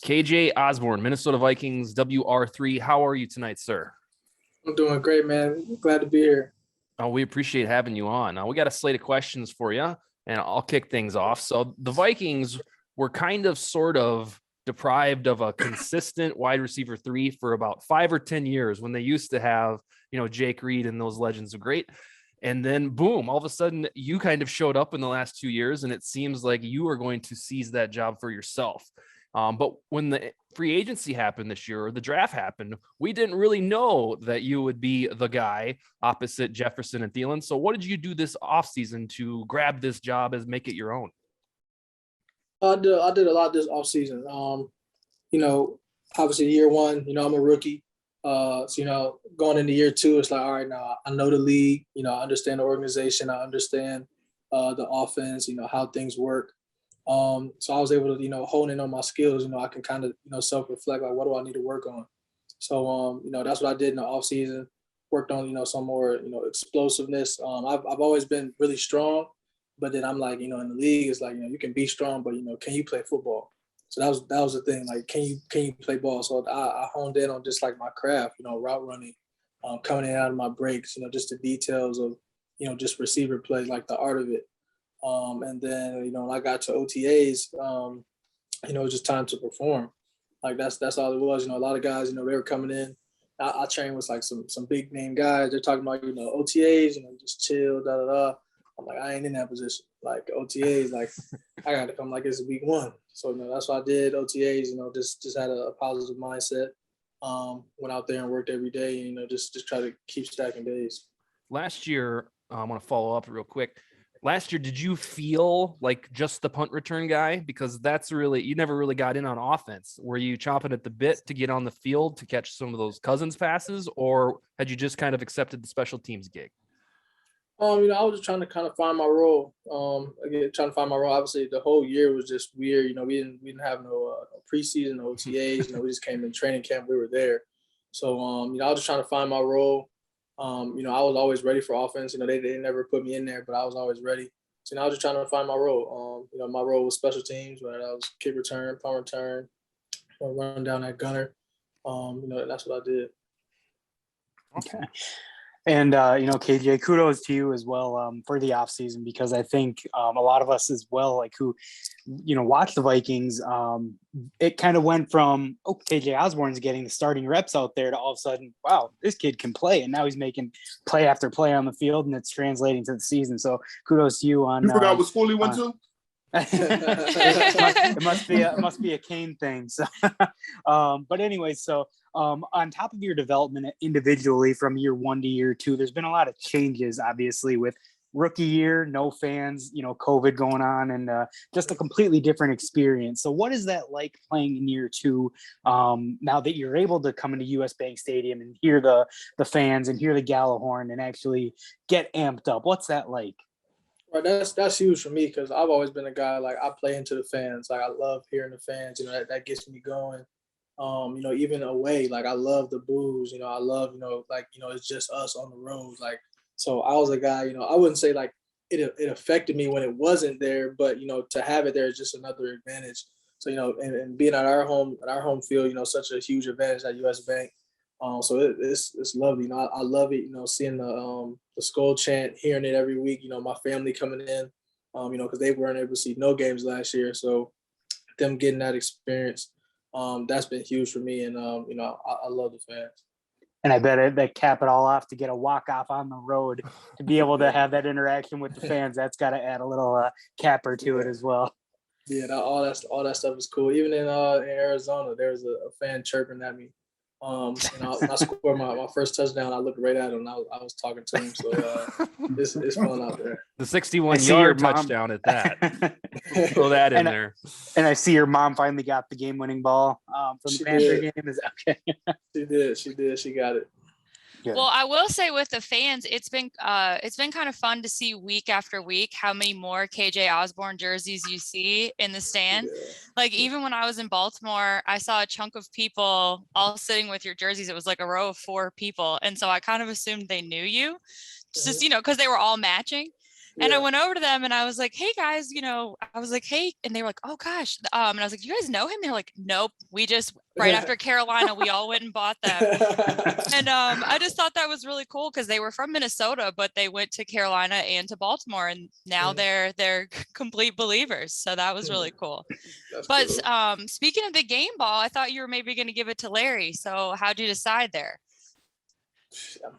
KJ Osborn, Minnesota Vikings, WR3. How are you tonight, sir? I'm doing great, man. Glad to be here. Oh, we appreciate having you on. We got a slate of questions for you, and I'll kick things off. So the Vikings were kind of sort of deprived of a consistent wide receiver 3 for about 5 or 10 years when they used to have, Jake Reed and those legends of great. And then boom, all of a sudden you kind of showed up in the last 2 years, and it seems like you are going to seize that job for yourself. But when the free agency happened this year, or the draft happened, we didn't really know that you would be the guy opposite Jefferson and Thielen. So what did you do this offseason to grab this job as make it your own? I did a lot this offseason. Obviously year one, I'm a rookie. So, going into year two, it's like, all right, now I know the league, I understand the organization. I understand the offense, how things work. So I was able to, hone in on my skills. I can kind of, self-reflect, like, what do I need to work on? So, that's what I did in the offseason. Worked on, some more, explosiveness. I've always been really strong, but then I'm like, in the league, it's like, you can be strong, but, can you play football? So that was the thing. Like, can you play ball? So I honed in on just like my craft, route running, coming in and out of my breaks, just the details of, just receiver play, like the art of it. And then, when I got to OTAs, it was just time to perform. Like that's all it was. A lot of guys, they were coming in. I trained with like some big name guys. They're talking about, OTAs, just chill, da da da. I'm like, I ain't in that position. Like OTAs, like I got to come like it's week one. So that's what I did. OTAs, just had a positive mindset. Went out there and worked every day. Just try to keep stacking days. Last year, I want to follow up real quick. Last year, did you feel like just the punt return guy? Because that's really, you never really got in on offense. Were you chomping at the bit to get on the field to catch some of those Cousins passes, or had you just kind of accepted the special teams gig? I was just trying to kind of find my role. Trying to find my role. Obviously, the whole year was just weird. We didn't have no preseason, no OTAs. We just came in training camp. We were there. So, I was just trying to find my role. I was always ready for offense. They never put me in there, but I was always ready. So, I was just trying to find my role. My role was special teams, whether that was kick return, punt return, run down that gunner. That's what I did. Okay. And, KJ, kudos to you as well for the offseason, because I think a lot of us as well, like who, watch the Vikings, it kind of went from, KJ Osborn's getting the starting reps out there to all of a sudden, wow, this kid can play. And now he's making play after play on the field, and it's translating to the season. So kudos to you on. You forgot what school he went to? It must be a Kane thing. So, but anyway, so on top of your development individually from year one to year two, there's been a lot of changes, obviously, with rookie year, no fans, COVID going on, and just a completely different experience. So what is that like playing in year two, now that you're able to come into US Bank Stadium and hear the fans and hear the Gallahorn and actually get amped up? What's that like? Right, that's huge for me, because I've always been a guy, like, I play into the fans. Like, I love hearing the fans. That gets me going. Even away, like, I love the boos. I love, it's just us on the road. Like, so I was a guy, I wouldn't say like it affected me when it wasn't there, but to have it there is just another advantage. So and being at our home field, such a huge advantage at US Bank. So it's lovely. I love it. Seeing the skull chant, hearing it every week. My family coming in, because they weren't able to see no games last year. So them getting that experience, that's been huge for me. And I love the fans. And I bet they cap it all off to get a walk off on the road to be able to have that interaction with the fans. That's got to add a little capper to it as well. Yeah, all that stuff is cool. Even in Arizona, there was a fan chirping at me. And I scored my first touchdown. I looked right at him. And I was talking to him. So it's fun out there. The 61-yard touchdown at that. Throw that in there. And I see your mom finally got the game-winning ball from the Panther game. Is okay? She did. She got it. Good. Well, I will say with the fans, it's been kind of fun to see week after week how many more KJ Osborn jerseys you see in the stand. Yeah. Like even when I was in Baltimore, I saw a chunk of people all sitting with your jerseys. It was like a row of 4 people. And so I kind of assumed they knew you just, because they were all matching. And I went over to them and I was like, hey guys, I was like, hey, and they were like, oh gosh. And I was like, you guys know him? They're like, nope. We just right after Carolina, we all went and bought them. And I just thought that was really cool because they were from Minnesota, but they went to Carolina and to Baltimore, and now they're complete believers. So that was really cool. But cool. Speaking of the game ball, I thought you were maybe going to give it to Larry. So how'd you decide there?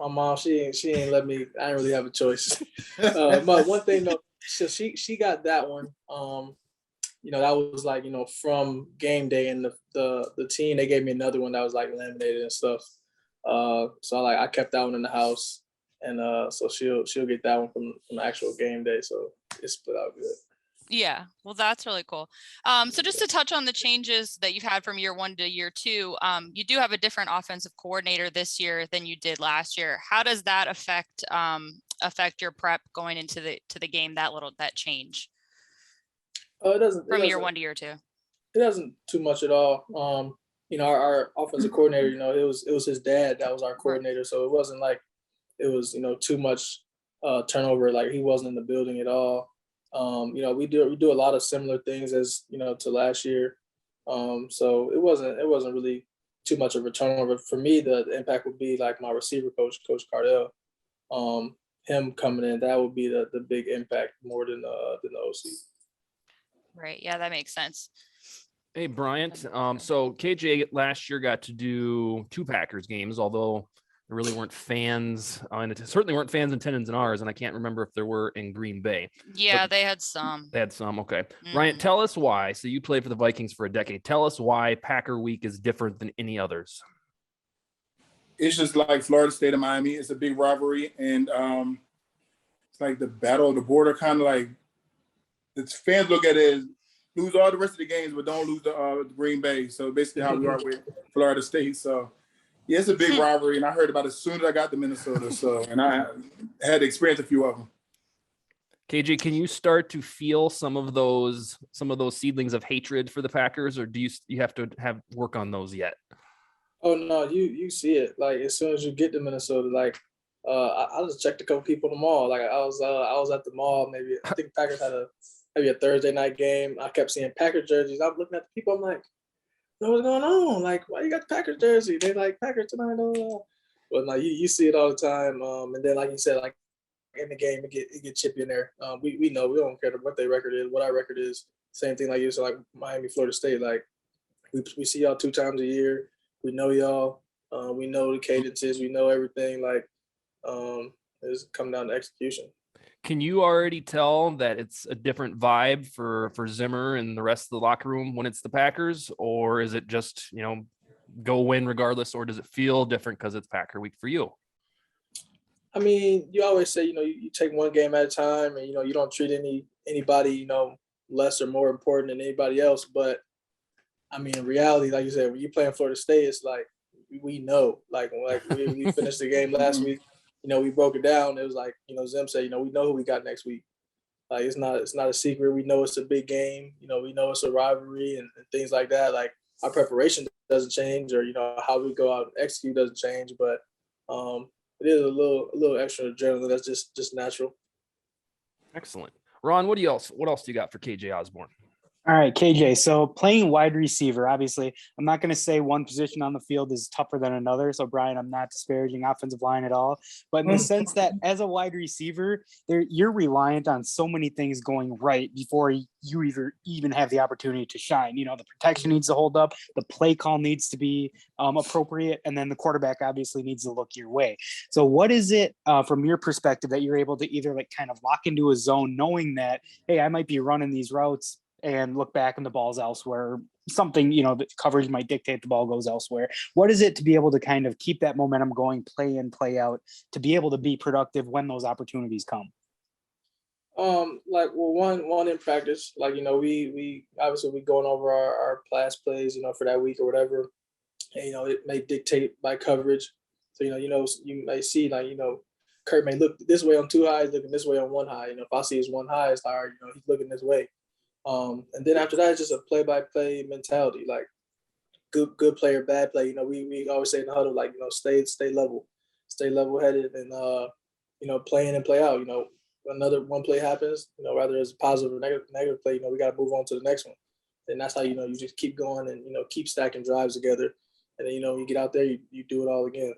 My mom, she ain't let me. I didn't really have a choice. But one thing though, so she got that one. That was like from game day, and the team, they gave me another one that was like laminated and stuff. So I kept that one in the house, and so she'll get that one from the actual game day. So it split out good. Yeah, well, that's really cool. So just to touch on the changes that you've had from year 1 to year 2, you do have a different offensive coordinator this year than you did last year. How does that affect your prep going into the game? That change. It doesn't from year 1 to year 2. It doesn't too much at all. Our offensive coordinator, it was his dad that was our coordinator, so it wasn't like it was too much turnover. Like he wasn't in the building at all. We do a lot of similar things as to last year. So it wasn't really too much of a turnover. For me, the impact would be like my receiver coach, Coach Cardell. Him coming in, that would be the big impact more than the OC. Right. Yeah, that makes sense. Hey, Bryant. So KJ last year got to do 2 Packers games, although there really weren't fans, and it certainly weren't fans in attendance in ours, and I can't remember if there were in Green Bay. Yeah, they had some. They had some. Okay. Bryant, tell us why. So you played for the Vikings for a decade. Tell us why Packer Week is different than any others. It's just like Florida State and Miami. It's a big rivalry, and it's like the battle of the border, kind of like the fans look at it as lose all the rest of the games, but don't lose the Green Bay. So basically how we are with Florida State. So yeah, it's a big rivalry, and I heard about it as soon as I got to Minnesota. So, and I had to experience a few of them. KJ, can you start to feel some of those seedlings of hatred for the Packers, or do you have to work on those yet? Oh no, you see it like as soon as you get to Minnesota. Like I just checked a couple people at the mall. Like I was at the mall. Maybe I think Packers had maybe a Thursday night game. I kept seeing Packers jerseys. I'm looking at the people. I'm like, what's going on? Like, why you got the Packers jersey? They like Packers tonight. But like you see it all the time. And then like you said, like in the game, it get chippy in there. We know we don't care what their record is, what our record is. Same thing like you said, like Miami, Florida State. Like we see y'all 2 times a year. We know y'all. We know the cadences. We know everything. Like it's come down to execution. Can you already tell that it's a different vibe for Zimmer and the rest of the locker room when it's the Packers, or is it just go win regardless, or does it feel different because it's Packer Week for you? I mean, you always say you take one game at a time, and you don't treat anybody less or more important than anybody else. But I mean, in reality, like you said, when you play in Florida State, it's like we know. Like we finished the game last week. We broke it down. It was like, Zim said, we know who we got next week. Like it's not a secret. We know it's a big game. We know it's a rivalry and things like that. Like our preparation doesn't change, or how we go out and execute doesn't change. But it is a little extra adrenaline. That's just natural. Excellent. Raun, what else do you got for KJ Osborn? All right, KJ. So playing wide receiver, obviously, I'm not going to say one position on the field is tougher than another. So, Brian, I'm not disparaging offensive line at all. But in the sense that as a wide receiver, you're reliant on so many things going right before you even have the opportunity to shine. The protection needs to hold up. The play call needs to be appropriate. And then the quarterback obviously needs to look your way. So what is it from your perspective that you're able to either like kind of lock into a zone knowing that, hey, I might be running these routes and look back and the ball's elsewhere, something, the coverage might dictate the ball goes elsewhere. What is it to be able to kind of keep that momentum going, play in, play out, to be able to be productive when those opportunities come? One in practice, like, we obviously going over our class plays, for that week or whatever. And, it may dictate by coverage. So, you may see like, Kurt may look this way on 2 highs, looking this way on 1 high. If I see his 1 high, it's like, all right, he's looking this way. And then after that, it's just a play-by-play mentality, like good player, bad play. We always say in the huddle, like, stay level-headed and, play in and play out. another one play happens, whether it's a positive or negative play, we got to move on to the next one. And that's how, you just keep going and, keep stacking drives together. And then, you get out there, you do it all again.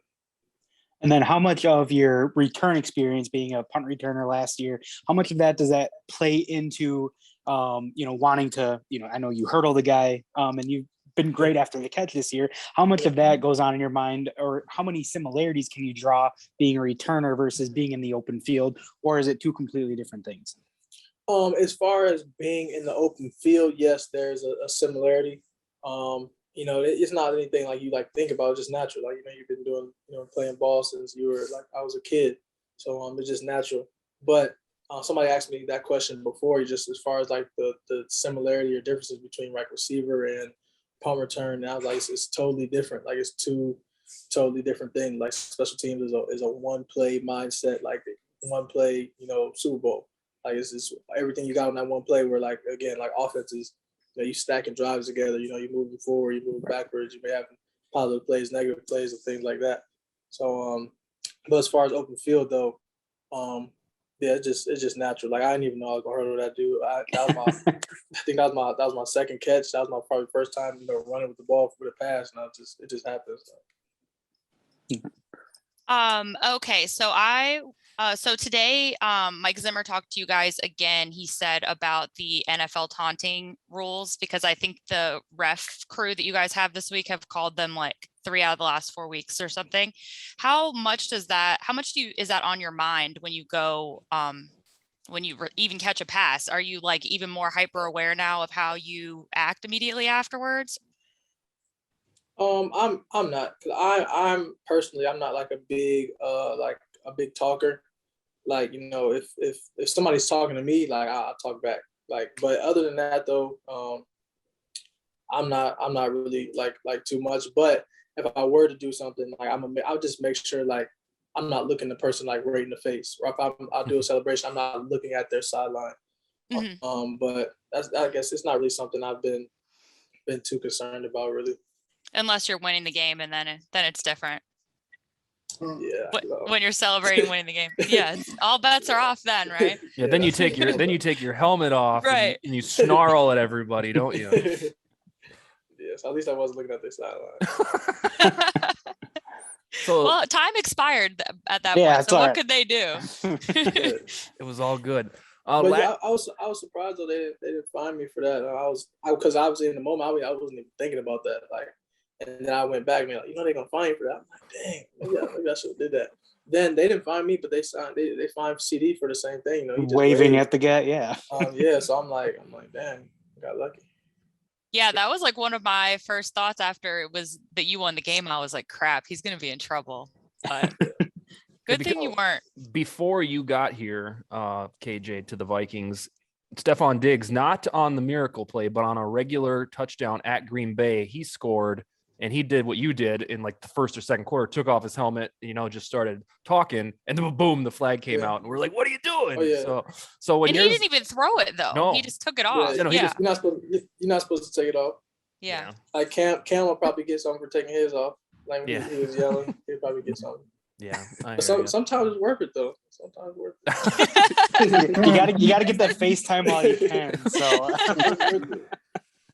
And then how much of your return experience being a punt returner last year, how much of that does that play into, wanting to, I know you hurdle the guy and you've been great after the catch this year. How much of that goes on in your mind, or how many similarities can you draw being a returner versus being in the open field, or is it two completely different things? As far as being in the open field, yes, there's a similarity. It's not anything like you think about, it's just natural. You've been doing, playing ball since you were I was a kid. So it's just natural. But somebody asked me that question before, just as far as the similarity or differences between receiver and punt return. And I was like, it's totally different. It's two totally different things. Special teams is a one play mindset, one play, Super Bowl. It's just everything you got on that one play where again, offense is, you stacking drives together, you're moving forward, you're moving backwards, you may have positive plays, negative plays, and things like that. So, but as far as open field though, yeah, it's just natural. I didn't even know I was gonna hurdle that dude. I think that was my second catch. That was my probably first time, running with the ball for the pass, and it just happened. So. Okay, so today, Mike Zimmer talked to you guys again. He said about the NFL taunting rules, because I think the ref crew that you guys have this week have called them 3 out of the last 4 weeks or something. How much is that on your mind when you go, when you even catch a pass? Are you even more hyper aware now of how you act immediately afterwards? I'm not, cause I'm personally, I'm not a big big talker. If somebody's talking to me, I'll talk back. But other than that though, I'm not really too much. But if I were to do something, I'll just make sure I'm not looking the person right in the face. Or if I'll do a celebration, I'm not looking at their sideline. Mm-hmm. But I guess it's not really something I've been too concerned about, really. Unless you're winning the game, and then it's different. Yeah. When you're celebrating winning the game, yeah, all bets are off then, right? Yeah. Then you take your helmet off, right, and you snarl at everybody, don't you? Yes. At least I wasn't looking at their sideline. So well, time expired at that point. So what could they do? It was all good. But yeah, I was surprised though they didn't find me for that. Because I was in the moment. I wasn't even thinking about that. And then I went back and they're gonna find you for that. I'm dang, maybe I should have did that. Then they didn't find me, but they fined CD for the same thing. He just waving at the guy, yeah. Yeah. So I'm like, damn, I got lucky. Yeah, that was one of my first thoughts after it was that you won the game. I was like, crap, he's gonna be in trouble. But good thing you weren't. Before you got here, KJ, to the Vikings, Stephon Diggs, not on the miracle play, but on a regular touchdown at Green Bay, he scored, and he did what you did in the first or second quarter, took off his helmet, just started talking, and then boom, the flag came out, and we're like, what are you doing? Oh, yeah. So when he didn't even throw it though. No. He just took it off. Yeah. You're not supposed to take it off. Yeah. Cam will probably get something for taking his off. When he was yelling, he'll probably get something. Yeah. Sometimes it's worth it though. Sometimes it's worth it. you gotta get that FaceTime while you can.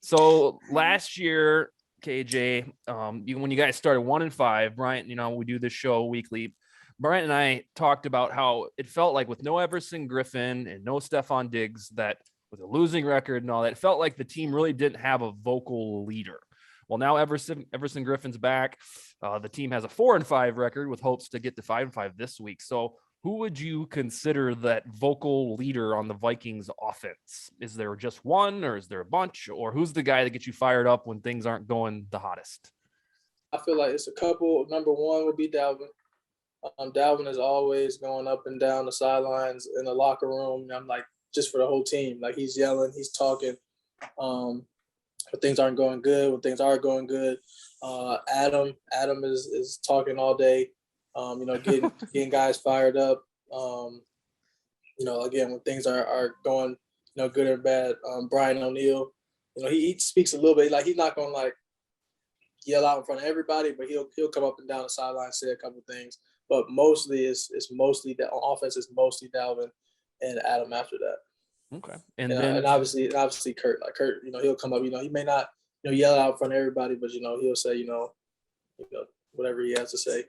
So last year, KJ, when you guys started 1-5, Bryant, we do this show weekly. Bryant and I talked about how it felt like with no Everson Griffin and no Stephon Diggs, that with a losing record and all that, it felt like the team really didn't have a vocal leader. Well, now Everson Griffin's back. The team has a 4-5 record with hopes to get to 5-5 this week. So who would you consider that vocal leader on the Vikings offense? Is there just one, or is there a bunch, or who's the guy that gets you fired up when things aren't going the hottest? I feel like it's a couple. Number one would be Dalvin. Dalvin is always going up and down the sidelines in the locker room. I'm just for the whole team. He's yelling, he's talking. When things aren't going good, when things are going good. Adam is talking all day. Getting guys fired up. Again, when things are going, good or bad. Brian O'Neill, he speaks a little bit. He's not gonna yell out in front of everybody, but he'll come up and down the sideline, say a couple things. But mostly it's mostly that on offense is mostly Dalvin. and Adam after that. Okay. And obviously Kurt, he'll come up, he may not, yell out in front of everybody, but, he'll say, whatever he has to say.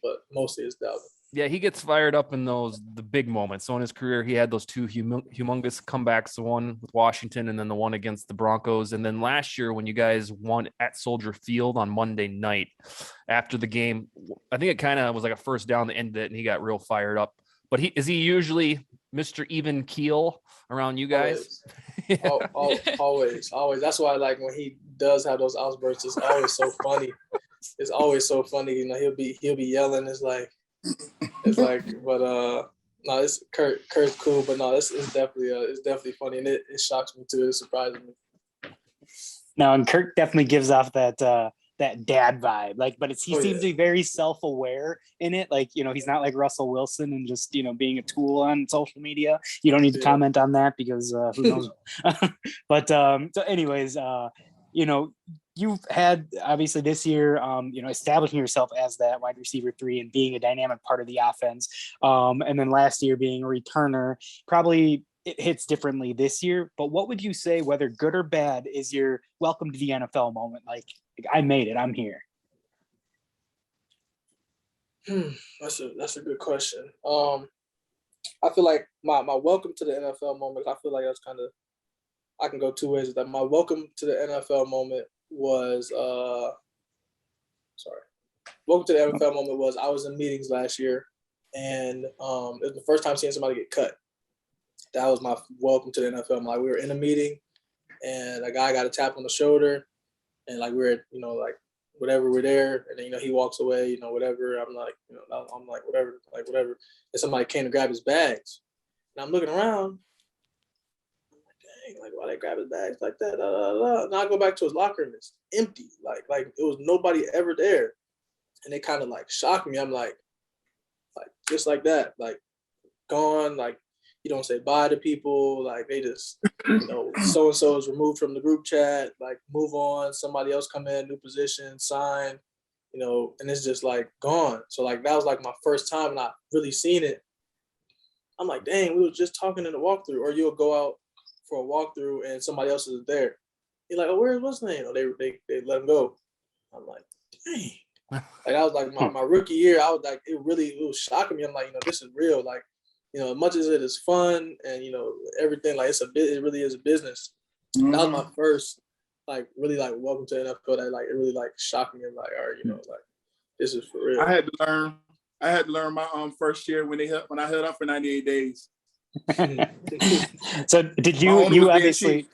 But mostly it's Dalvin. Yeah, he gets fired up in the big moments. So in his career, he had those two humongous comebacks, the one with Washington and then the one against the Broncos. And then last year when you guys won at Soldier Field on Monday night after the game, I think it kind of was like a first down that ended it and he got real fired up. But is he usually Mr. Even Keel around you guys? Always. That's why when he does have those outbursts, it's always so funny. It's always so funny. He'll be yelling. It's like, but no, it's Kurt's cool, but no, it's definitely funny, and it shocks me too. It surprises me. No, and Kurt definitely gives off that dad vibe, but he seems to be very self-aware in it. He's not like Russell Wilson and just being a tool on social media. You don't need to comment on that because who knows. But so anyways, you've had obviously this year, establishing yourself as that wide receiver 3 and being a dynamic part of the offense. And then last year being a returner, probably it hits differently this year. But what would you say, whether good or bad, is your welcome to the NFL moment? I made it, I'm here. That's a good question. I feel like my welcome to the NFL moment, I feel like that's kind of, I can go two ways with that. My welcome to the NFL moment was welcome to the NFL moment was I was in meetings last year, and it was the first time seeing somebody get cut. That was my welcome to the NFL. We were in a meeting, and a guy got a tap on the shoulder, and we were whatever, we're there, and then he walks away, whatever. I'm like, whatever, and somebody came to grab his bags, and I'm looking around. Why they grab his bags like that? Now I go back to his locker room. It's empty. It was nobody ever there, and it kind of shocked me. I'm like just like that, gone. You don't say bye to people. They just, so and so is removed from the group chat. Move on. Somebody else come in, new position, sign. And it's just gone. So that was my first time not really seen it. I'm like, dang, we were just talking in the walkthrough, or you'll go out for a walkthrough and somebody else is there. You're like, oh, where's what's the name? They let him go. I'm like, dang. That was my rookie year. I was it was shocking me. I'm like, this is real. As much as it is fun and everything, it really is a business. Mm-hmm. That was my first really welcome to NFL that it really shocked me. I'm like, all right, this is for real. I had to learn my first year when I held up for 98 days. So did you obviously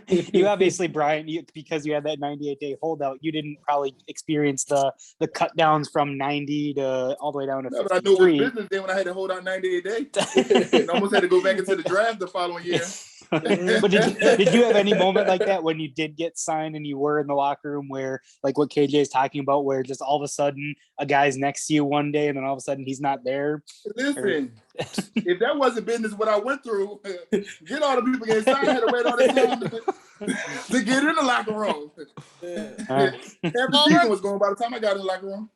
you obviously, Brian, because you had that 98-day holdout, you didn't probably experience the cut downs from 90 to all the way down to 53. But I knew it was business then when I had to hold out 98 days. And almost had to go back into the draft the following year. But did you have any moment like that when you did get signed and you were in the locker room where, what KJ is talking about, where just all of a sudden a guy's next to you one day and then all of a sudden he's not there? Listen, if that wasn't business what I went through, get all the people getting signed, I had to wait all this time to get in the locker room. Every season was going by the time I got in the locker room.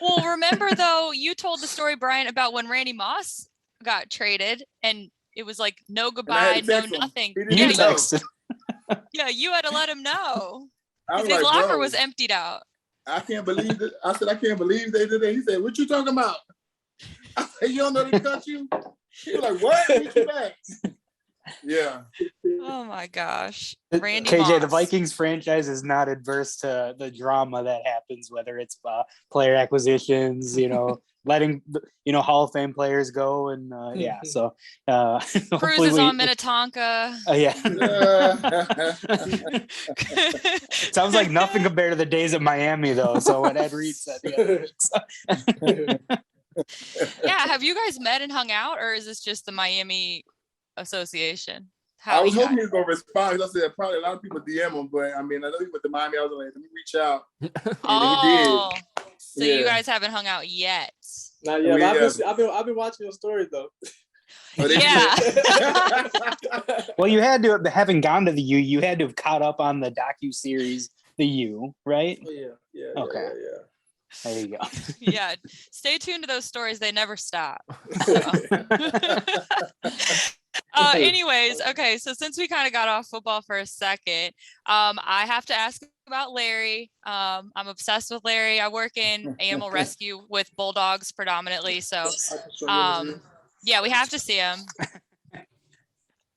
Well, remember though, you told the story, Brian, about when Randy Moss got traded and it was no goodbye, no nothing. You texted. Yeah, you had to let him know. His like, locker was emptied out. I can't believe it. I said, I can't believe they did that. He said, what you talking about? I said, you don't know they cut you? He was like, what? Get you back. Yeah. Oh my gosh. Randy KJ, Moss. The Vikings franchise is not adverse to the drama that happens, whether it's player acquisitions, letting Hall of Fame players go, and so Cruises on Minnetonka. Sounds like nothing compared to the days at Miami, though. So what Ed Reed said. Yeah, have you guys met and hung out, or is this just the Miami association? I was hoping he was gonna respond. I said probably a lot of people DM him, but I know he went to Miami. I was like, let me reach out. Oh, he did. So you guys haven't hung out yet? Not yet. I've been watching your stories though. Yeah. Well, you had to, having gone to the U, you had to have caught up on the docu-series, The U, right? Oh, yeah. Okay. Yeah. There you go. Yeah, stay tuned to those stories. They never stop. So. Anyways, okay, so since we kind of got off football for a second, I have to ask about Larry. I'm obsessed with Larry. I work in animal rescue with bulldogs predominantly, so yeah, we have to see him.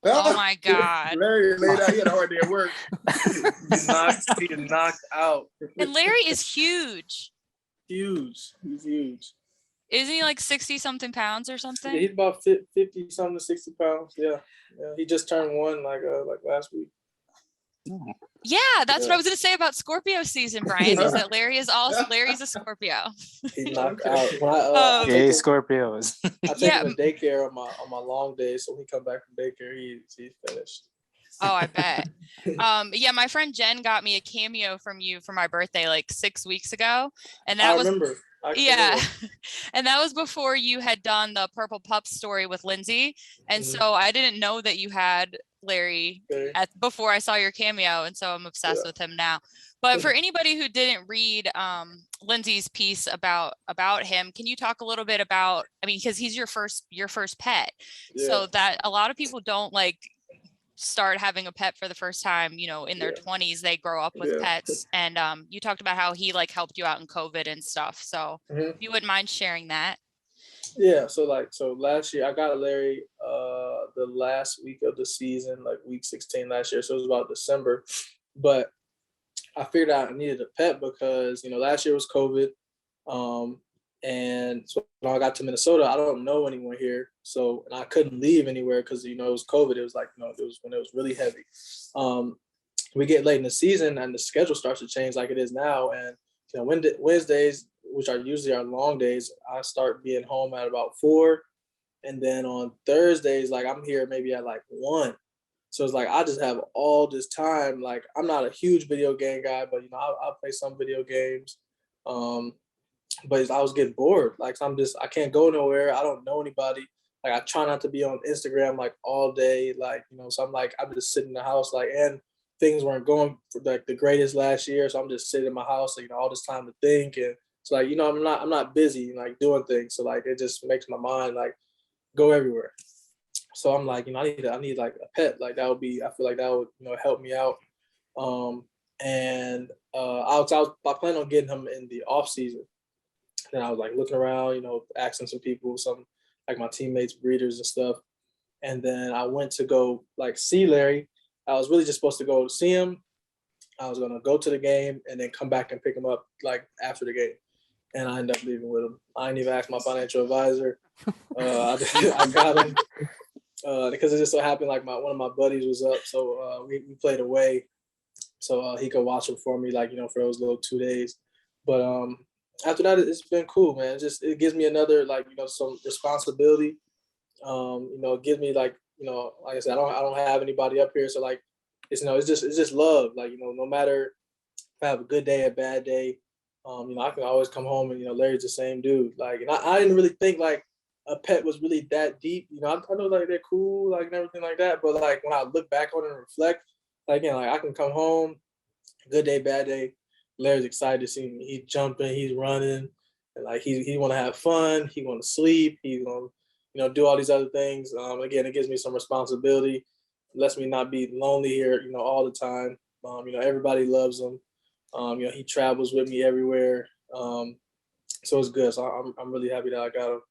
Oh my God. Larry laid out. He had a hard day at work. He's knocked out. And Larry is huge. Huge. He's huge. Isn't he like 60 something pounds or something? Yeah, he's about 50 something to 60 pounds. Yeah. He just turned 1 like last week. Yeah, that's what I was gonna say about Scorpio season, Brian. Is that Larry's a Scorpio. He's knocked out. When I Scorpios. I take him to daycare on my long days, so when he come back from daycare, he's finished. Oh, I bet. Yeah, my friend Jen got me a cameo from you for my birthday like 6 weeks ago, and that was remember. Yeah, and that was before you had done the Purple Pup story with Lindsay, and so I didn't know that you had Larry before I saw your cameo, and so I'm obsessed with him now. But for anybody who didn't read Lindsay's piece about him, can you talk a little bit about? I mean, because he's your first pet, so that a lot of people don't like start having a pet for the first time, in their 20s. They grow up with pets, and you talked about how he like helped you out in COVID and stuff, so if you wouldn't mind sharing that. So last year I got Larry the last week of the season, like week 16 last year, so it was about December, but I figured out I needed a pet because last year was COVID, and so when I got to Minnesota, I don't know anyone here. So, and I couldn't leave anywhere because, it was COVID. It was like, it was when it was really heavy. We get late in the season and the schedule starts to change like it is now. And, Wednesdays, which are usually our long days, I start being home at about 4. And then on Thursdays, like I'm here maybe at like 1. So it's like, I just have all this time. Like, I'm not a huge video game guy, but, I'll play some video games. But I was getting bored. Like, I can't go nowhere. I don't know anybody. Like, I try not to be on Instagram like all day. Like, so I'm just sitting in the house. Like, and things weren't going for like the greatest last year. So I'm just sitting in my house, like, all this time to think. And it's like, I'm not busy like doing things. So like, it just makes my mind like go everywhere. So I'm like, I need like a pet. Like I feel like that would, help me out. I plan on getting him in the off season. Then I was like looking around, asking some people, some like my teammates, breeders and stuff. And then I went to go like see Larry. I was really just supposed to go see him. I was gonna go to the game and then come back and pick him up like after the game. And I ended up leaving with him. I didn't even ask my financial advisor. I got him because it just so happened like one of my buddies was up, so we played away, so he could watch him for me, like for those little 2 days. But after that, it's been cool, man. It gives me another like some responsibility. It gives me like like I said, I don't have anybody up here, so like it's it's just love. Like no matter if I have a good day, a bad day, I can always come home and Larry's the same dude. Like, and I didn't really think like a pet was really that deep. I know like they're cool, like and everything like that. But like when I look back on it and reflect, like like I can come home, good day, bad day. Larry's excited to see me. He's jumping, he's running, and like he want to have fun. He want to sleep. He's gonna do all these other things. Again, it gives me some responsibility. It lets me not be lonely here, all the time. Everybody loves him. He travels with me everywhere. So it's good. So I'm really happy that I got him.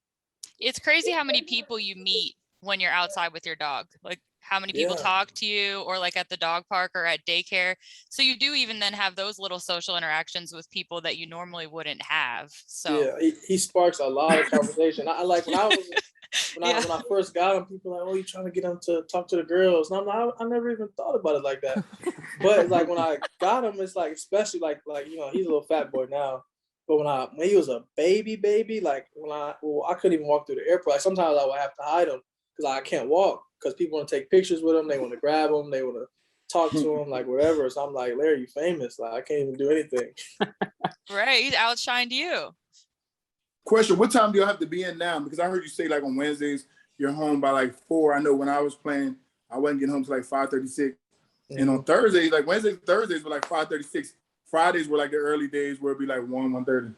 It's crazy how many people you meet when you're outside with your dog. Like how many people talk to you or like at the dog park or at daycare. So you do even then have those little social interactions with people that you normally wouldn't have. So yeah, he sparks a lot of conversation. I like when I first got him, people were like, oh, you trying to get him to talk to the girls? And I'm like, I never even thought about it like that. But like when I got him, it's like, especially like he's a little fat boy now. But when he was a baby, like I couldn't even walk through the airport. Like sometimes I would have to hide him because I can't walk because people want to take pictures with him. They want to grab him. They want to talk to him, like whatever. So I'm like, Larry, you famous. Like I can't even do anything. Right. He's outshined you. Question, what time do you have to be in now? Because I heard you say like on Wednesdays, you're home by like 4. I know when I was playing, I wasn't getting home till like 5:36. Mm-hmm. And on Thursdays, like Wednesdays, Thursdays were like 5:36. Fridays were like the early days where it'd be like 1:30.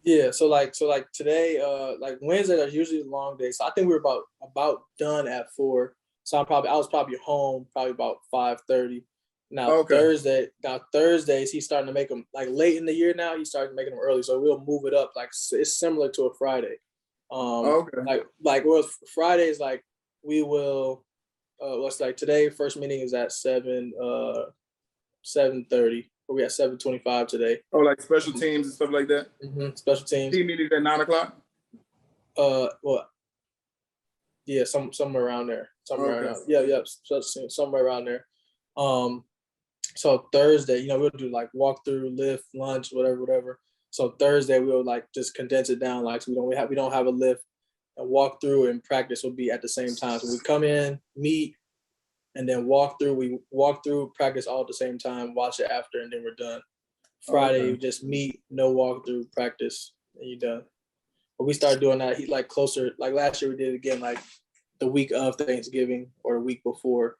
Yeah, so like today, like Wednesdays are usually long days. So I think we were about done at 4. So I was probably home probably about 5:30. Now Thursdays he's starting to make them like late in the year now. He's starting making them early, so we'll move it up. Like it's similar to a Friday. Well, Fridays like we will. What's like today? First meeting is at 7:30. Or we at 7:25 today. Oh, like special teams and stuff like that. Mm-hmm. Special teams. Team meetings at 9:00. Well, yeah, somewhere around there. Around. Yeah, somewhere around there. So Thursday, we'll do like walkthrough, lift, lunch, whatever. So Thursday we'll like just condense it down. Like so we don't have a lift, and walkthrough and practice will be at the same time. So we come in, meet, and then walk through. We walk through, practice all at the same time, watch it after, and then we're done. Friday, we just meet, no walkthrough, practice, and you're done. But we started doing that. He like closer, like last year we did it again, like the week of Thanksgiving or the week before,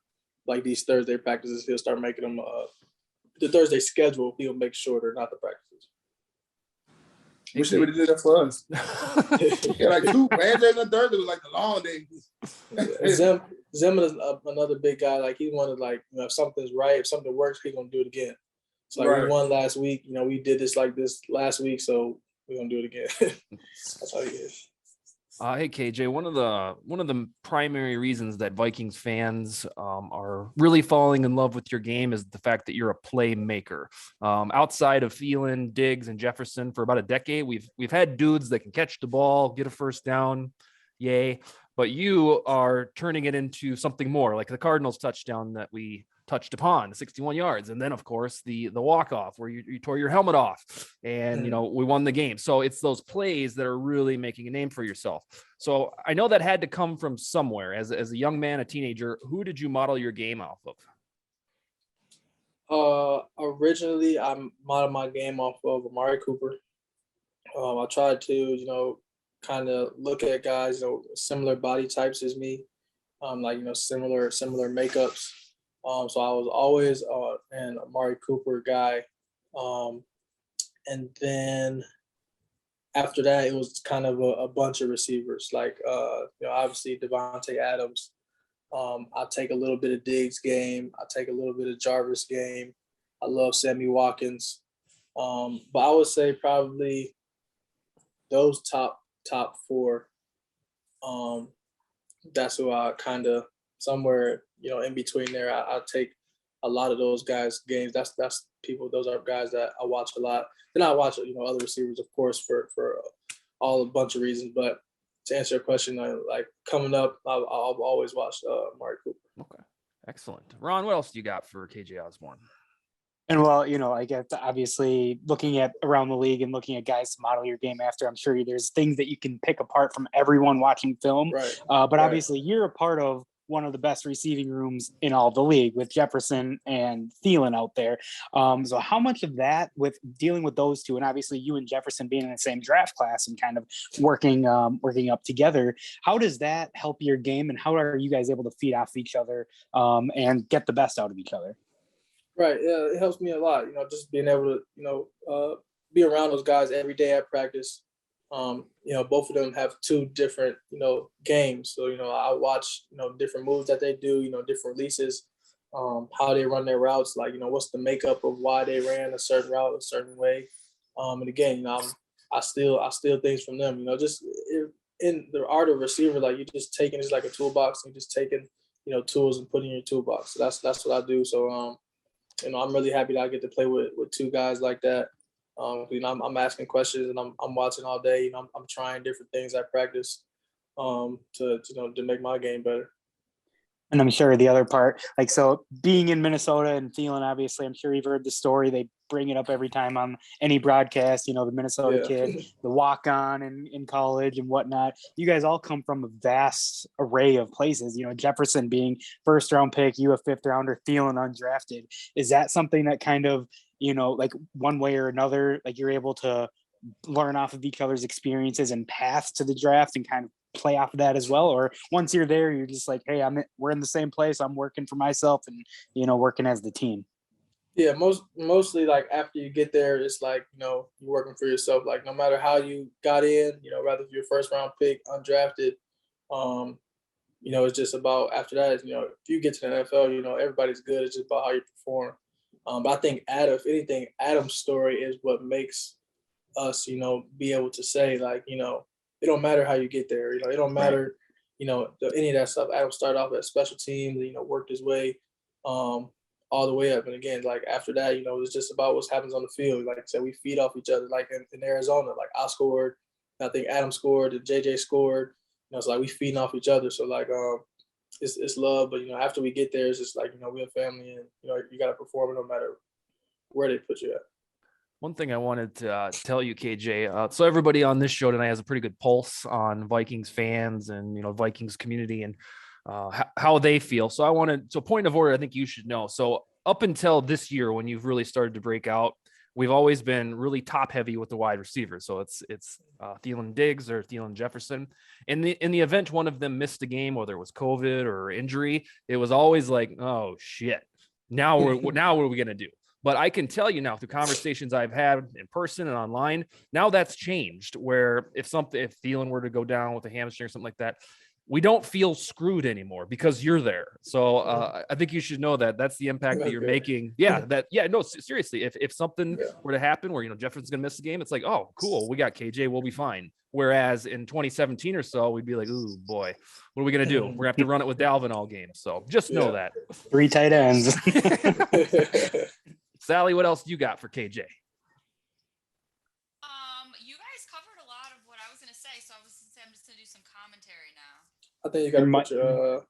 like these Thursday practices. He'll start making them. The Thursday schedule, he'll make shorter, not the practices. Wish they would have did that for us. Yeah, like 2 Wednesdays and Thursdays was like the long days. Zim is another big guy. Like he wanted, like, if something's right, if something works, he's gonna do it again. So like we won last week. We did this like this last week, so we're gonna do it again. That's how he is. Hey KJ, one of the primary reasons that Vikings fans are really falling in love with your game is the fact that you're a playmaker. Outside of Thielen, Diggs, and Jefferson for about a decade, we've had dudes that can catch the ball, get a first down, yay. But you are turning it into something more, like the Cardinals touchdown that we touched upon, the 61 yards. And then, of course, the walk-off where you tore your helmet off and, we won the game. So it's those plays that are really making a name for yourself. So I know that had to come from somewhere. As a young man, a teenager, who did you model your game off of? Originally, I modeled my game off of Amari Cooper. I tried to, kind of look at guys, similar body types as me, similar makeups. So I was always an Amari Cooper guy. And then after that, it was kind of a bunch of receivers, like, obviously Devontae Adams. I take a little bit of Diggs game. I take a little bit of Jarvis game. I love Sammy Watkins. But I would say probably those top 4. That's who I kind of somewhere, in between there. I take a lot of those guys' games. That's people. Those are guys that I watch a lot. Then I watch, other receivers, of course, for all a bunch of reasons. But to answer your question, like coming up, I've always watched Amari Cooper. Okay, excellent. Ron, what else do you got for KJ Osborn? And well, I guess obviously looking at around the league and looking at guys to model your game after, I'm sure there's things that you can pick apart from everyone watching film. Right. But obviously you're a part of one of the best receiving rooms in all the league with Jefferson and Thielen out there. So how much of that with dealing with those two, and obviously you and Jefferson being in the same draft class and kind of working up together, how does that help your game, and how are you guys able to feed off each other and get the best out of each other? Right. Yeah, it helps me a lot, just being able to, be around those guys every day at practice. Both of them have 2 different, games. So, I watch, different moves that they do, different releases, how they run their routes, like, what's the makeup of why they ran a certain route a certain way. And again, I steal things from them, just in the art of receiver, like you're just taking, it's like a toolbox, and you're just taking, tools and putting in your toolbox. So that's what I do. So, I'm really happy that I get to play with 2 guys like that. I'm asking questions and I'm watching all day. I'm trying different things at practice to make my game better. And I'm sure the other part, like, so being in Minnesota and Thielen, obviously, I'm sure you've heard the story. They bring it up every time on any broadcast, the Minnesota kid, the walk-on in college and whatnot. You guys all come from a vast array of places, Jefferson being first round pick, you a 5th rounder, Thielen undrafted. Is that something that kind of, like one way or another, like you're able to learn off of each other's experiences and paths to the draft and kind of play off of that as well? Or once you're there, you're just like, hey, we're in the same place, I'm working for myself and, working as the team? Yeah, mostly like after you get there, it's like, you're working for yourself. Like no matter how you got in, rather if you're first round pick, undrafted, um, it's just about after that, if you get to the NFL, everybody's good. It's just about how you perform. But I think if anything, Adam's story is what makes us, be able to say like, it don't matter how you get there. It don't matter, any of that stuff. Adam started off as special teams, worked his way all the way up. And again, like after that, it's just about what happens on the field. Like I said, we feed off each other. Like in Arizona, like I scored, I think Adam scored, and JJ scored. It's like we feeding off each other. So like it's love, but after we get there, it's just like we're a family, and you got to perform no matter where they put you at. One thing I wanted to tell you, KJ, so everybody on this show tonight has a pretty good pulse on Vikings fans and, Vikings community and how they feel. So point of order, I think you should know. So up until this year, when you've really started to break out, we've always been really top heavy with the wide receivers. So it's Thielen Diggs or Thielen Jefferson. In the event one of them missed a game, whether it was COVID or injury, it was always like, oh shit, now what are we going to do? But I can tell you now through conversations I've had in person and online, now that's changed where if Thielen were to go down with a hamstring or something like that, we don't feel screwed anymore because you're there. So I think you should know that that's the impact that you're making. Yeah. No, seriously, if something were to happen where, Jefferson's going to miss the game, it's like, oh, cool. We got KJ. We'll be fine. Whereas in 2017 or so, we'd be like, ooh, boy, what are we going to do? We're going to have to run it with Dalvin all game. So just know that. 3 tight ends. Sally, what else do you got for KJ? You guys covered a lot of what I was going to say, so I'm just going to do some commentary now. I think you got to put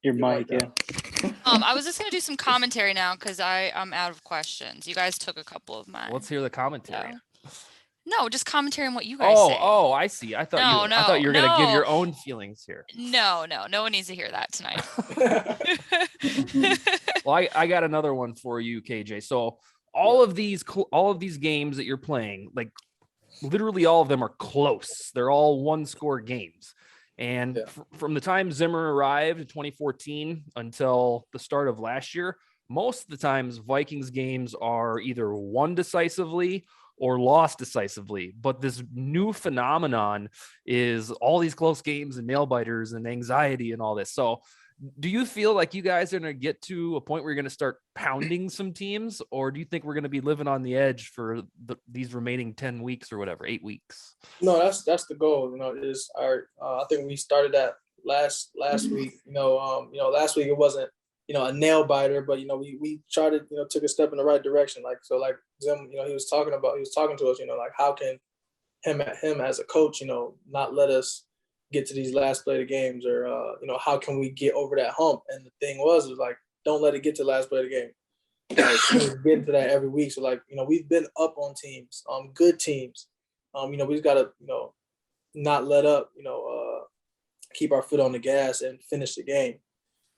your mic, yeah. I was just going to do some commentary now because I'm out of questions. You guys took a couple of mine. Let's hear the commentary. No, just commentary on what you guys say. Oh, I see. I thought you were going to give your own feelings here. No one needs to hear that tonight. Well, I got another one for you, KJ. So all of these games that you're playing, like literally all of them are close. They're all 1-score games. And from the time Zimmer arrived in 2014 until the start of last year, most of the times Vikings games are either won decisively or lost decisively. But this new phenomenon is all these close games and nail biters and anxiety and all this. So do you feel like you guys are going to get to a point where you're going to start pounding some teams, or do you think we're going to be living on the edge for these remaining 10 weeks or whatever, 8 weeks? No, that's the goal. Is our I think we started that last week. Last week it wasn't a nail biter, but we tried to took a step in the right direction. Like Zim, he was talking to us. Like how can him as a coach, not let us get to these last play of the games, or how can we get over that hump? And the thing was like, don't let it get to the last play of the game. Like, get into that every week. So like we've been up on teams, good teams. We just gotta not let up. Keep our foot on the gas and finish the game.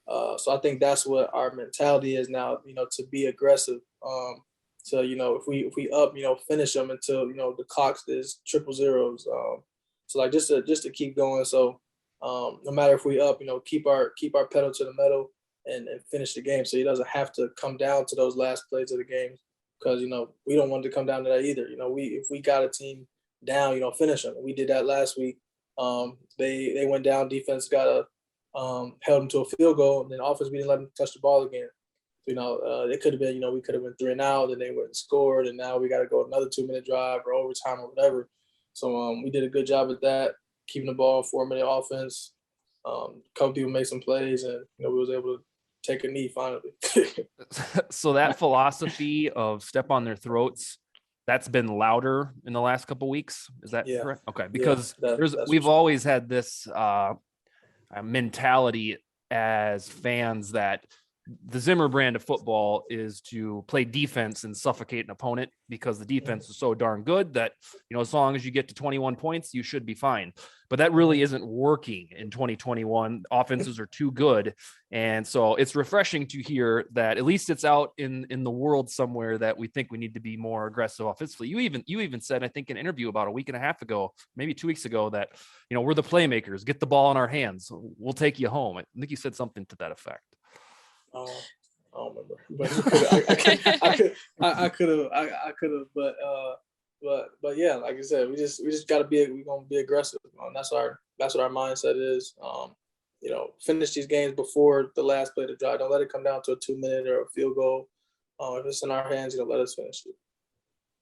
So I think that's what our mentality is now. To be aggressive. So if we up, finish them until the clock is triple zeros. So like just to keep going. So no matter if we up, keep our pedal to the metal and finish the game. So he doesn't have to come down to those last plays of the game, because we don't want to come down to that either. If we got a team down, finish them. We did that last week. They went down. Defense got held them to a field goal, and then offense, we didn't let them touch the ball again. It could have been, we could have went 3-and-out, then they went and scored, and now we got to go another 2-minute drive or overtime or whatever. So we did a good job at that, keeping the ball, 4-minute offense. A couple people made some plays, and we was able to take a knee finally. So that philosophy of step on their throats, that's been louder in the last couple of weeks. Is that correct? Okay, because we've always had this mentality as fans that the Zimmer brand of football is to play defense and suffocate an opponent, because the defense is so darn good that, as long as you get to 21 points, you should be fine. But that really isn't working in 2021. Offenses are too good. And so it's refreshing to hear that at least it's out in the world somewhere that we think we need to be more aggressive offensively. You even said, I think in an interview about a week and a half ago, maybe 2 weeks ago, that, we're the playmakers, get the ball in our hands. We'll take you home. I think you said something to that effect. I don't remember, but I could have, but yeah, like I said, we just got to we're gonna be aggressive. That's what our mindset is. Finish these games before the last play of the drive. Don't let it come down to a 2-minute or a field goal. If it's in our hands, let us finish it.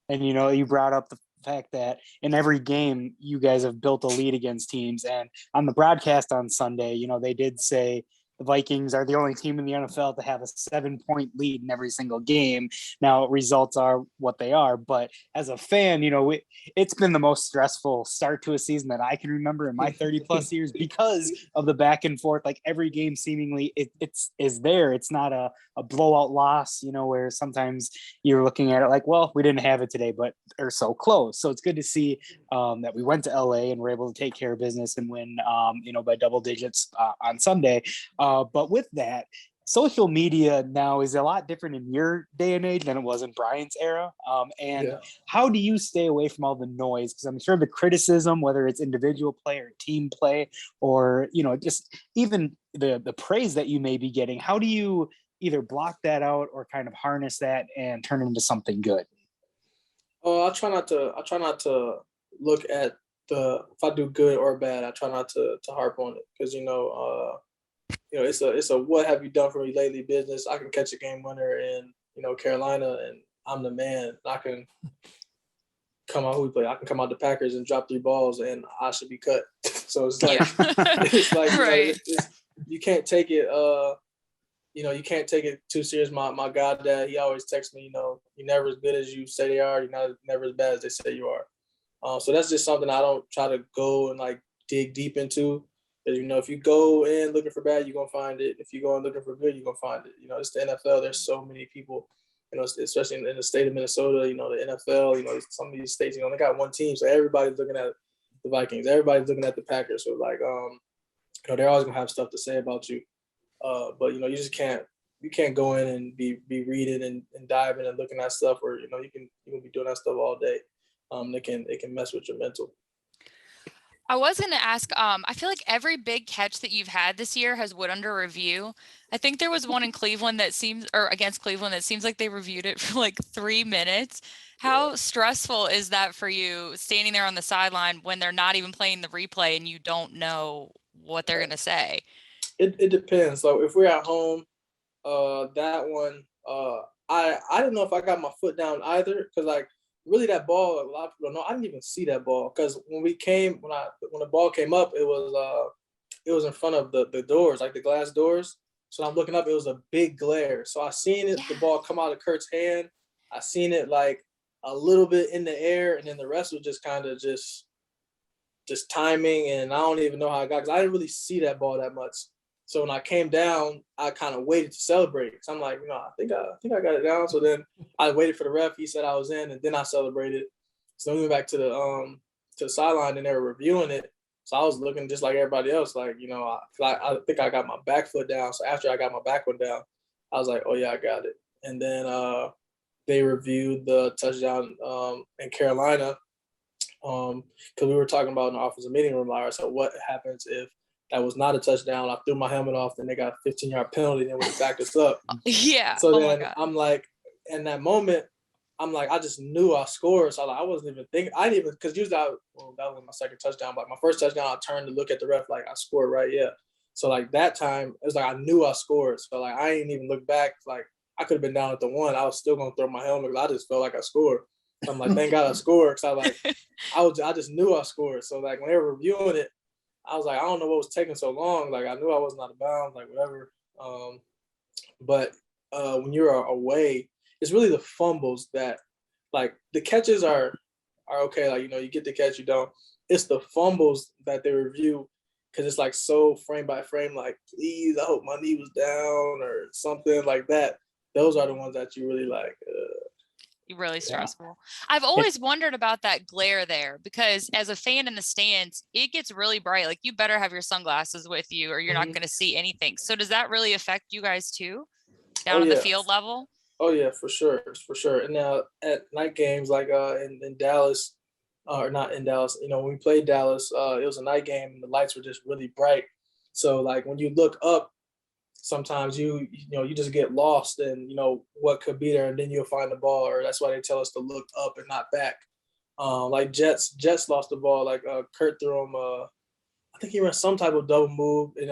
And you brought up the fact that in every game you guys have built a lead against teams, and on the broadcast on Sunday, they did say the Vikings are the only team in the NFL to have a 7-point lead in every single game. Now, results are what they are, but as a fan, it's been the most stressful start to a season that I can remember in my 30 plus years because of the back and forth. Like every game seemingly is there. It's not a blowout loss, where sometimes you're looking at it like, well, we didn't have it today, but they're so close. So it's good to see that we went to LA and were able to take care of business and win, by double digits on Sunday. But with that, social media now is a lot different in your day and age than it was in Bryant's era. How do you stay away from all the noise? Because I'm sure the criticism, whether it's individual play or team play, or just even the praise that you may be getting, how do you either block that out or kind of harness that and turn it into something good? I try not to look at if I do good or bad. I try not to harp on it because it's a what have you done for me lately business. I can catch a game winner in Carolina and I'm the man. I can come out I can come out the Packers and drop 3 balls and I should be cut. So it's like it's like right. You can't take it. You can't take it too serious. My goddad, he always texts me. You're never as good as you say they are. You're never as bad as they say you are. So that's just something I don't try to go and like dig deep into. Because, if you go in looking for bad, you're going to find it. If you go in looking for good, you're going to find it. It's the NFL. There's so many people, especially in the state of Minnesota, the NFL, some of these states, they got one team. So everybody's looking at the Vikings. Everybody's looking at the Packers. So, they're always going to have stuff to say about you. But, you just can't go in and be reading and diving and looking at stuff where, you can be doing that stuff all day. It can mess with your mental. I was going to ask, I feel like every big catch that you've had this year has went under review. I think there was one in Cleveland against Cleveland that seems like they reviewed it for like 3 minutes. How stressful is that for you standing there on the sideline when they're not even playing the replay and you don't know what they're going to say? It depends. So if we're at home, that one, I didn't know if I got my foot down either because really that ball, a lot of people don't know. I didn't even see that ball because when the ball came up, it was in front of the doors, like the glass doors. So I'm looking up, it was a big glare. So I seen it, the ball come out of Kurt's hand. I seen it like a little bit in the air, and then the rest was just kind of just timing, and I don't even know how I got because I didn't really see that ball that much. So when I came down, I kind of waited to celebrate. So I'm like, I think I got it down. So then I waited for the ref. He said I was in, and then I celebrated. So we went back to the sideline, and they were reviewing it. So I was looking just like everybody else, I think I got my back foot down. So after I got my back foot down, I was like, oh yeah, I got it. And then they reviewed the touchdown in Carolina because we were talking about in the offensive meeting room. So what happens if that was not a touchdown? I threw my helmet off, then they got a 15-yard penalty, and then we backed us up. Yeah. So then I'm like, in that moment, I'm like, I just knew I scored. So I wasn't even thinking. I didn't even, because usually that was my second touchdown. But my first touchdown, I turned to look at the ref like I scored, right? Yeah. So that time, it was like I knew I scored. So I didn't even look back. I could have been down at the 1. I was still gonna throw my helmet because I just felt like I scored. So I'm like, thank God I scored. Because I just knew I scored. So when they were reviewing it, I was like, I don't know what was taking so long. I knew I wasn't out of bounds, whatever. But when you're away, it's really the fumbles that, the catches are okay. You get the catch, you don't. It's the fumbles that they review because it's so frame by frame. Please, I hope my knee was down or something like that. Those are the ones that you really really stressful. Yeah. I've always wondered about that glare there because as a fan in the stands, it gets really bright. You better have your sunglasses with you or you're not going to see anything. So does that really affect you guys too down on the field level? Oh yeah, for sure. And now at night games, in Dallas, or not in Dallas, when we played Dallas, it was a night game and the lights were just really bright. So when you look up sometimes you just get lost in, what could be there, and then you'll find the ball, or that's why they tell us to look up and not back. Like Jets lost the ball, like Kurt threw him, I think he ran some type of double move, and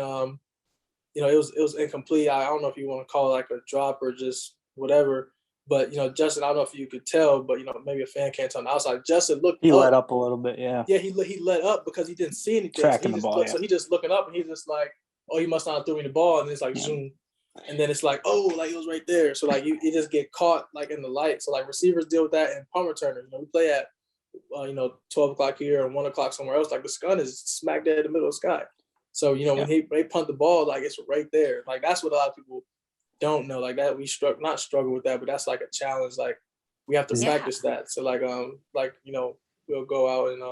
it was incomplete. I don't know if you want to call it like a drop or just whatever. But Justin, I don't know if you could tell, but maybe a fan can't tell on the outside. Justin looked. He up. let up a little bit, yeah. Yeah, he let up because he didn't see anything. Tracking the ball, So he just looking up, and he's just like, "Oh, he must not have threw me the ball," and it's like zoom, and then it's like, "Oh, like it was right there." So like you just get caught like in the light. So like receivers deal with that, and punt returners. We play at 12 o'clock here and 1 o'clock somewhere else. Like the sun is smack dead in the middle of the sky. So when they punt the ball, like it's right there. Like that's what a lot of people don't know. Like that we not struggle with that, but that's like a challenge. Like we have to practice that. So we'll go out and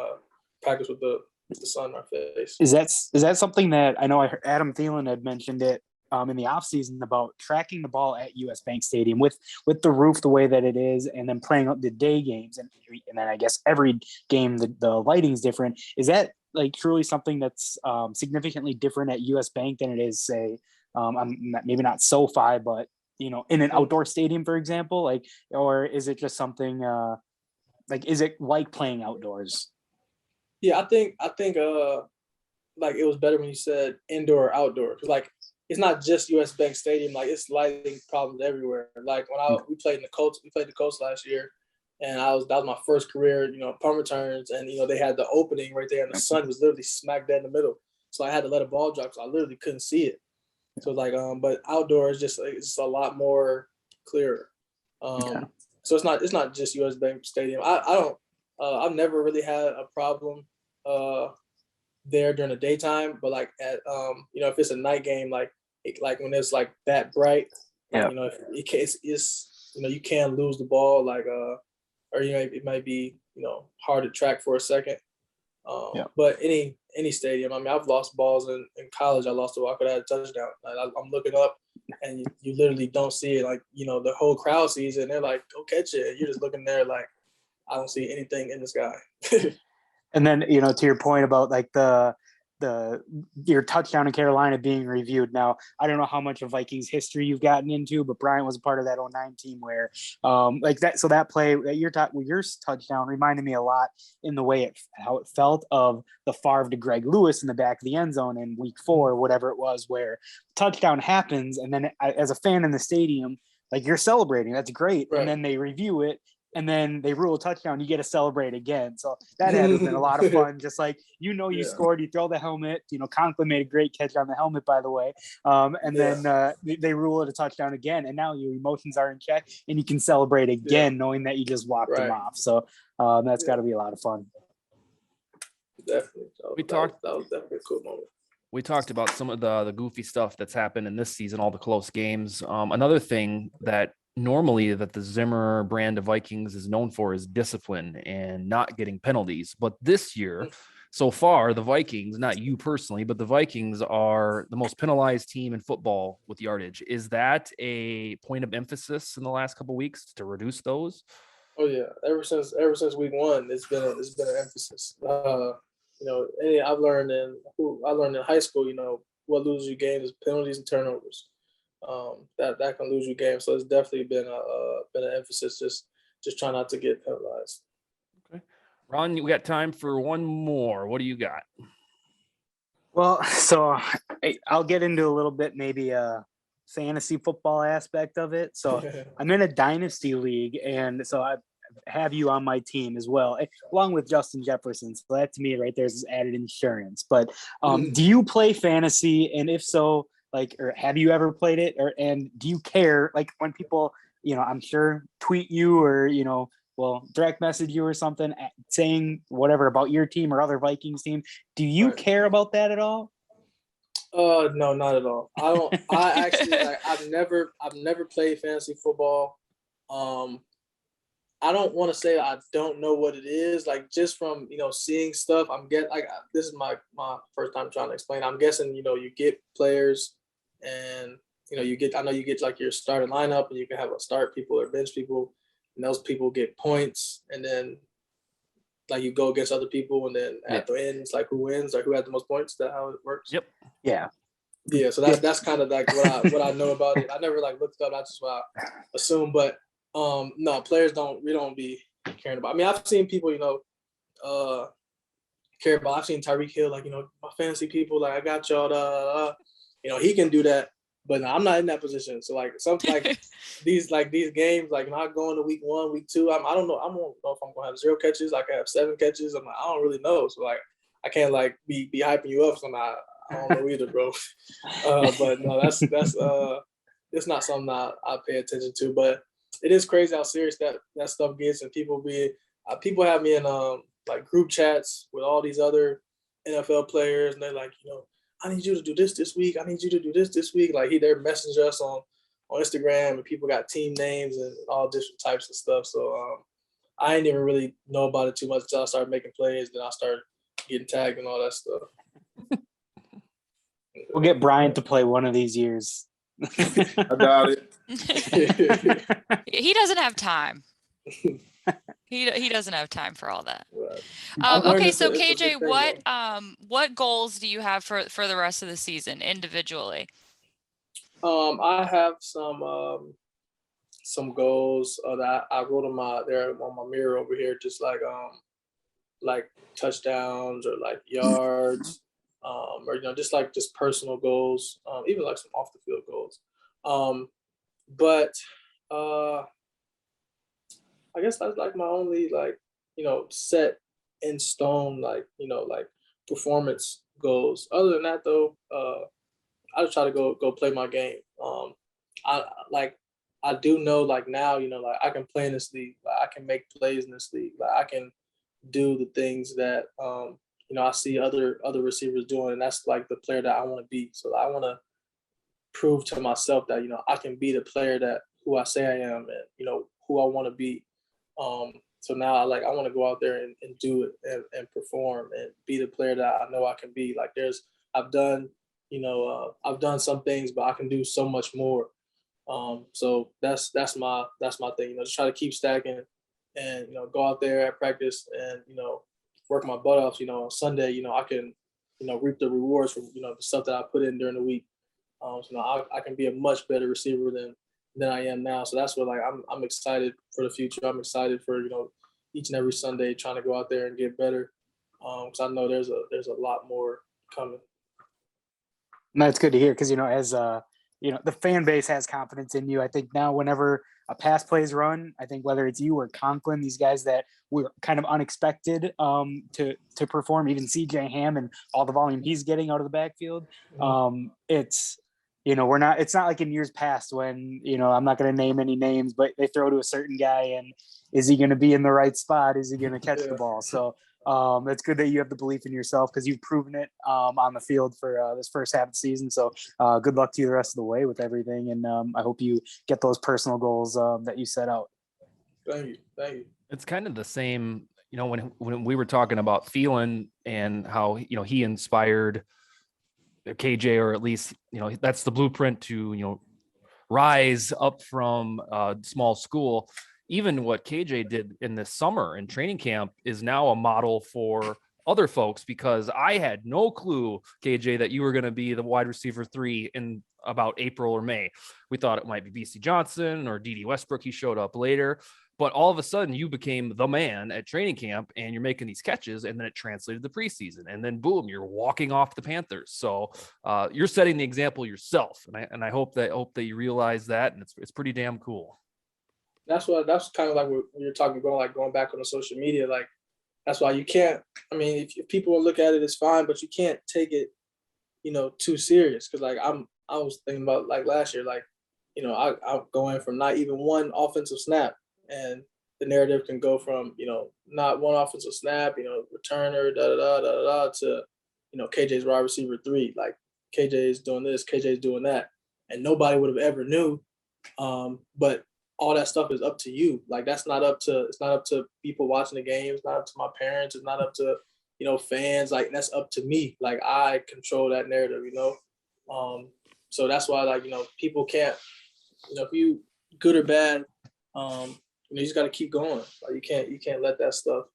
practice with the sun in our face. Is that something that I know Adam Thielen had mentioned it in the offseason about tracking the ball at US Bank Stadium with the roof the way that it is, and then playing the day games, and then I guess every game the lighting's different. Is that like truly something that's significantly different at US Bank than it is, say, maybe not SoFi, but in an outdoor stadium, for example, like, or is it just something like, is it like playing outdoors? Yeah, I think like it was better when you said indoor or outdoor, because like it's not just US Bank Stadium, like it's lighting problems everywhere. Like when we played the Colts last year, and that was my first career, punt returns, and they had the opening right there, and the sun was literally smack dead in the middle. So I had to let a ball drop, so I literally couldn't see it. So like, but outdoors it's a lot more clearer. So it's not just US Bank Stadium. I've never really had a problem there during the daytime, but like at if it's a night game, like when it's like that bright, you can lose the ball, like or it might be hard to track for a second. But any stadium, I mean, I've lost balls in college. I lost a ball, I could have had a touchdown. Like, I'm looking up, and you literally don't see it. Like the whole crowd sees it, and they're like, "Go catch it." And you're just looking there, like, I don't see anything in the sky. And then to your point about like your touchdown in Carolina being reviewed. Now, I don't know how much of Vikings history you've gotten into, but Bryant was a part of that 09 team where like that. So that play that your touchdown reminded me a lot in the way how it felt of the Favre to Greg Lewis in the back of the end zone in week 4, whatever it was, where touchdown happens. And then as a fan in the stadium, like you're celebrating, that's great. Right. And then they review it, and then they rule a touchdown, you get to celebrate again. So that had been a lot of fun. Just like, you scored, you throw the helmet, Conklin made a great catch on the helmet, by the way. And then they rule it a touchdown again. And now your emotions are in check, and you can celebrate again, knowing that you just walked them off. So that's got to be a lot of fun. Definitely. That was definitely a cool moment. We talked about some of the goofy stuff that's happened in this season, all the close games. Another thing that normally that the Zimmer brand of Vikings is known for is discipline and not getting penalties. But this year, so far, the Vikings, not you personally, but the Vikings are the most penalized team in football with yardage. Is that a point of emphasis in the last couple of weeks to reduce those? Oh yeah, ever since week 1, it's been an emphasis. I've learned in high school, what loses you games is penalties and turnovers. That can lose you games. So it's definitely been an emphasis, just try not to get penalized. Okay, Ron, we got time for one more. What do you got? Well, so I'll get into a little bit, maybe a fantasy football aspect of it. So I'm in a dynasty league, and so I have you on my team as well, along with Justin Jefferson. So that to me right there is added insurance. But do you play fantasy? And if so, like, or have you ever played it? And do you care, like, when people, I'm sure tweet you or, direct message you or something saying whatever about your team or other Vikings team? Do you care about that at all? No, not at all. I don't. I actually I've never played fantasy football. I don't want to say I don't know what it is. Like, just from seeing stuff, this is my first time trying to explain. I'm guessing you get players, and you get like your starting lineup, and you can have a start people or bench people, and those people get points, and then like you go against other people, and then at the end it's like who wins or who had the most points. Is that how it works? Yep. Yeah. Yeah, so that's kind of like what I know about it. I never like looked it up. That's just what I assume. But no, players we don't be caring about. I mean, I've seen people, care about. I've seen Tyreek Hill, like, my fantasy people, like, I got y'all, he can do that. But no, I'm not in that position. So like something like these games, like not going to week 1, week 2. I don't know. I don't know if I'm gonna have 0 catches. I can have 7 catches. I'm like, I don't really know. So like I can't like be hyping you up. So I don't know either, bro. But no, that's it's not something I pay attention to. But it is crazy how serious that stuff gets, and people have me in like group chats with all these other NFL players, and they're like, I need you to do this week. I need you to do this week. Like they're messaging us on Instagram, and people got team names and all different types of stuff. So I didn't even really know about it too much until I started making plays. Then I started getting tagged and all that stuff. We'll get Bryant to play one of these years. I doubt it. He doesn't have time. He doesn't have time for all that. Right. Okay, so KJ, what goals do you have for the rest of the season individually? I have some goals that I wrote on my mirror over here, just like touchdowns or like yards, or just personal goals, even like some off the field goals. But I guess that's like my only set in stone like performance goals. Other than that though, I just try to go play my game. I do know like now, like I can play in this league, like I can make plays in this league, like I can do the things that I see other receivers doing, and that's like the player that I want to be. So I want to prove to myself that I can be the player that who I say I am, and who I want to be. So now I want to go out there and do it and perform and be the player that I know I can be. Like I've done some things, but I can do so much more. So that's my thing, just try to keep stacking and, go out there at practice and, work my butt off, on Sunday, I can, reap the rewards from, the stuff that I put in during the week. So I can be a much better receiver than I am now. So that's what I'm excited for the future. I'm excited for, each and every Sunday trying to go out there and get better. Cause I know there's a lot more coming. And that's good to hear. Cause as the fan base has confidence in you. I think now whenever a pass plays run, I think whether it's you or Conklin, these guys that were kind of unexpected to perform, even CJ Ham and all the volume he's getting out of the backfield. It's not like in years past when, I'm not going to name any names, but they throw to a certain guy and is he going to be in the right spot? Is he going to catch the ball? So it's good that you have the belief in yourself because you've proven it on the field for this first half of the season. So good luck to you the rest of the way with everything. And I hope you get those personal goals that you set out. Thank you. It's kind of the same, when we were talking about Thielen and how, he inspired KJ, or at least, that's the blueprint to, rise up from small school. Even what KJ did in this summer in training camp is now a model for other folks, because I had no clue, KJ, that you were going to be the wide receiver 3 in about April or May. We thought it might be BC Johnson or DD Westbrook. He showed up later, but all of a sudden you became the man at training camp and you're making these catches, and then it translated to preseason, and then boom, you're walking off the Panthers. So you're setting the example yourself. And I hope that you realize that. And it's pretty damn cool. That's kind of like when you're talking about going back on the social media, like that's why you can't, I mean, if people look at it, it's fine, but you can't take it, too serious. Cause I was thinking about last year, I'm going from not even one offensive snap, and the narrative can go from, not one offensive snap, returner, to, KJ's wide receiver 3, like KJ is doing this, KJ is doing that. And nobody would have ever knew. But all that stuff is up to you. Like it's not up to people watching the game. It's not up to my parents. It's not up to, fans. Like that's up to me. Like I control that narrative, So that's why people can't, if you good or bad, you just got to keep going. Like you can't let that stuff,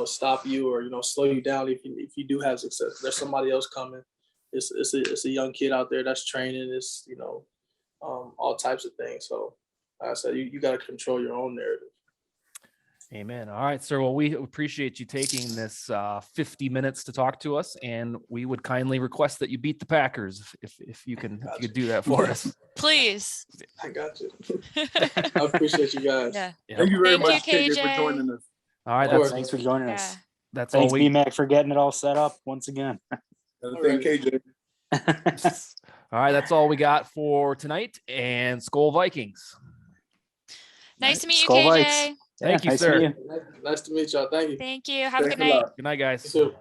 stop you or, slow you down if you do have success. There's somebody else coming, it's a young kid out there that's training. It's all types of things. So like I said, you got to control your own narrative. Amen. All right, sir. Well, we appreciate you taking this 50 minutes to talk to us, and we would kindly request that you beat the Packers if you could do that for us. Please. I got you. I appreciate you guys. Yeah. Thank you very Thank you, much, KJ, for KJ. joining us. All right, Of course. Thanks for joining Yeah. us. that's all Thanks, we. BMAC, for getting it all set up once again. Thank KJ. All right, that's all we got for tonight. And Skol Vikings. Nice to meet you, Skull KJ. Vikes. Thank you, nice sir. to meet you. Nice to meet y'all. Thank you. Thank you. Have a Thanks good a night. lot. Good night, guys. You too.